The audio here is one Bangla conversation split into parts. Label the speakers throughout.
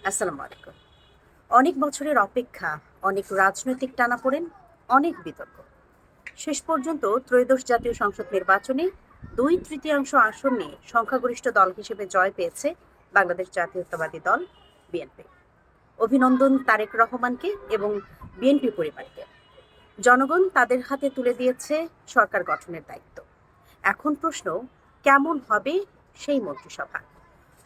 Speaker 1: আসসালামু আলাইকুম। অনেক বছরের অপেক্ষা, অনেক রাজনৈতিক টানাপোড়েন, অনেক বিতর্ক। শেষ পর্যন্ত ত্রয়োদশ জাতীয় সংসদ নির্বাচনে 2/3 আসন নিয়ে সংখ্যাগরিষ্ঠ দল হিসেবে জয় পেয়েছে বাংলাদেশ জাতীয়তাবাদী দল বিএনপি। অভিনন্দন তারেক রহমানকে এবং বিএনপি পরিবারকে। জনগণ তাদের হাতে তুলে দিয়েছে সরকার গঠনের দায়িত্ব। এখন প্রশ্ন, কেমন হবে সেই মন্ত্রিসভা?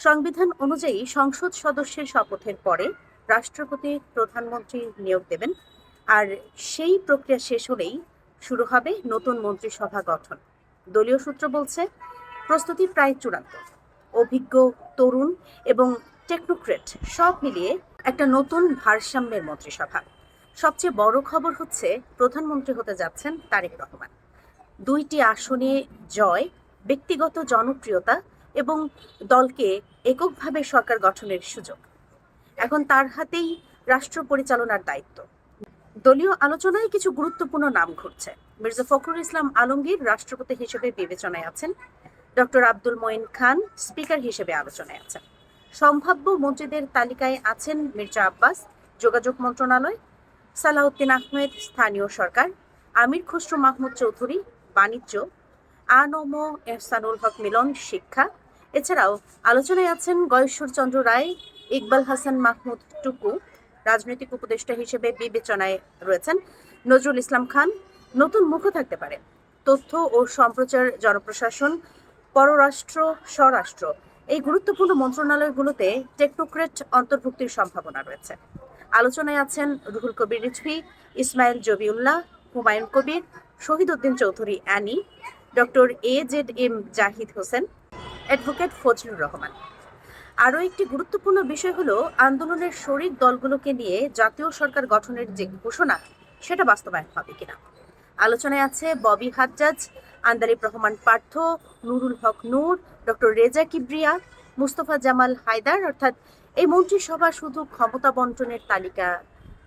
Speaker 1: সংবিধান অনুযায়ী সংসদ সদস্যের শপথের পরে রাষ্ট্রপতি প্রধানমন্ত্রী নিয়োগ দেবেন, আর সেই প্রক্রিয়া শেষ হলেই শুরু হবে নতুন মন্ত্রিসভা গঠন। দলীয় সূত্র বলছে প্রস্তুতি প্রায় চূড়ান্ত। অভিজ্ঞ, তরুণ এবং টেকনোক্রেট সব মিলিয়ে একটা নতুন ভারসাম্যের মন্ত্রিসভা। সবচেয়ে বড় খবর হচ্ছে প্রধানমন্ত্রী হতে যাচ্ছেন তারেক রহমান। 2টি আসনে জয়, ব্যক্তিগত জনপ্রিয়তা এবং দলকে এককভাবে সরকার গঠনের সুযোগ। এখন তার হাতেই রাষ্ট্র পরিচালনার দায়িত্ব। দলীয় আলোচনায় কিছু গুরুত্বপূর্ণ নাম ঘুরছে। মির্জা ফখরুল ইসলাম আলমগীর রাষ্ট্রপতি হিসেবে বিবেচনায় আছেন। ডক্টর আব্দুল মঈন খান স্পিকার হিসেবে আলোচনায় আছেন। সম্ভাব্য মন্ত্রীদের তালিকায় আছেন মির্জা আব্বাস, যোগাযোগ মন্ত্রণালয়; সালাউদ্দিন আহমেদ, স্থানীয় সরকার; আমির খসরু মাহমুদ চৌধুরী, বাণিজ্য; আনম এহসানুল হক মিলন, শিক্ষা। এছাড়াও আলোচনায় আছেন গয়েশ্বর চন্দ্র রায়, ইকবাল হাসান মাহমুদ টুকু। রাজনৈতিক উপদেষ্টা হিসেবে বিবেচনায় রয়েছেন নজরুল ইসলাম খান। নতুন মুখও থাকতে পারে। তথ্য ও সম্প্রচার, জনপ্রশাসন, পররাষ্ট্র, স্বরাষ্ট্র, এই গুরুত্বপূর্ণ মন্ত্রণালয়গুলোতে টেকনোক্রেট অন্তর্ভুক্তির সম্ভাবনা রয়েছে। আলোচনায় আছেন Ruhul Kabir Rizvi, Ismail Zabiullah, Humayun Kabir, Shahid Uddin Chowdhury Anny, doctor AZM Zahid Hossain, advocate Fazlur Rahman. আরও একটি গুরুত্বপূর্ণ বিষয় হলো আন্দোলনের শরিক দলগুলোকে নিয়ে জাতীয় সরকার গঠনের যে ঘোষণা, সেটা বাস্তবায়ন হবে কিনা। আলোচনায় আছে ববি হাজ্জাজ, আন্দালিব রহমান পার্থ, নুরুল হক নূর, ডক্টর রেজা কিবরিয়া, মুস্তফা জামাল হায়দার। অর্থাৎ এই মন্ত্রিসভা শুধু ক্ষমতা বন্টনের তালিকা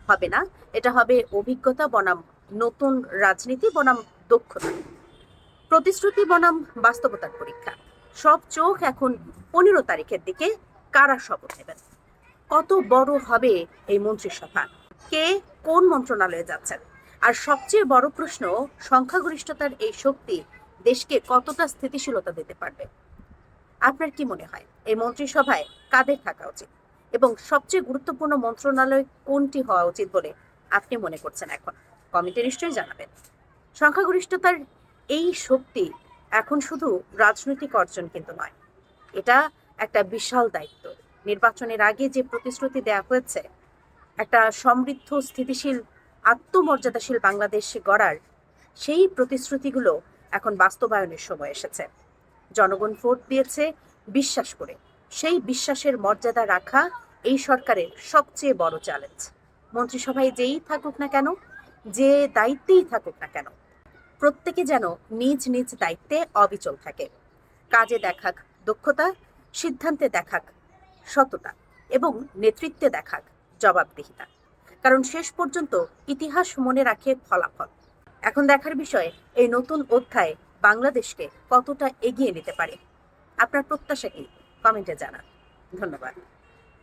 Speaker 1: হবে না, এটা হবে অভিজ্ঞতা বনাম নতুন রাজনীতি বনাম দক্ষতা, প্রতিশ্রুতি বনাম বাস্তবতার পরীক্ষা। সব চোখ এখন 15 তারিখের দিকে। কারা শপথ নেবেন, কত বড় হবে এই মন্ত্রিসভা, কে কোন মন্ত্রণালয়ে যাচ্ছেন, আর সবচেয়ে বড় প্রশ্ন, সংখ্যাগরিষ্ঠতার এই শক্তি দেশকে কতটা স্থিতিশীলতা দিতে পারবে। আপনার কি মনে হয় এই মন্ত্রিসভায় কাদের থাকা উচিত এবং সবচেয়ে গুরুত্বপূর্ণ মন্ত্রণালয় কোনটি হওয়া উচিত বলে আপনি মনে করছেন? এখন কমেন্টে নিশ্চয়ই জানাবেন। সংখ্যাগরিষ্ঠতার এই শক্তি এখন শুধু রাজনৈতিক অর্জন কিন্তু নয়, এটা একটা বিশাল দায়িত্ব। নির্বাচনের আগে যে প্রতিশ্রুতি দেওয়া হয়েছে, একটা সমৃদ্ধ, স্থিতিশীল, আত্মমর্যাদাশীল বাংলাদেশ গড়ার, সেই প্রতিশ্রুতিগুলো এখন বাস্তবায়নের সময় এসেছে। জনগণ ভোট দিয়েছে বিশ্বাস করে। সেই বিশ্বাসের মর্যাদা রাখা এই সরকারের সবচেয়ে বড় চ্যালেঞ্জ। মন্ত্রিসভায় যেই থাকুক না কেন, যে দায়িত্বেই থাকুক না কেন, প্রত্যেকে যেন নিজ নিজ দায়িত্বে অবিচল থাকে। কাজে দেখাক দক্ষতা, সিদ্ধান্তে দেখাক সততা এবং নেতৃত্বে দেখাক জবাবদিহিতা। কারণ শেষ পর্যন্ত ইতিহাস মনে রাখে ফলাফল। এখন দেখার বিষয় এই নতুন অধ্যায় বাংলাদেশকে কতটা এগিয়ে নিতে পারে। আপনার প্রত্যাশা কি? কমেন্টে জানান। ধন্যবাদ।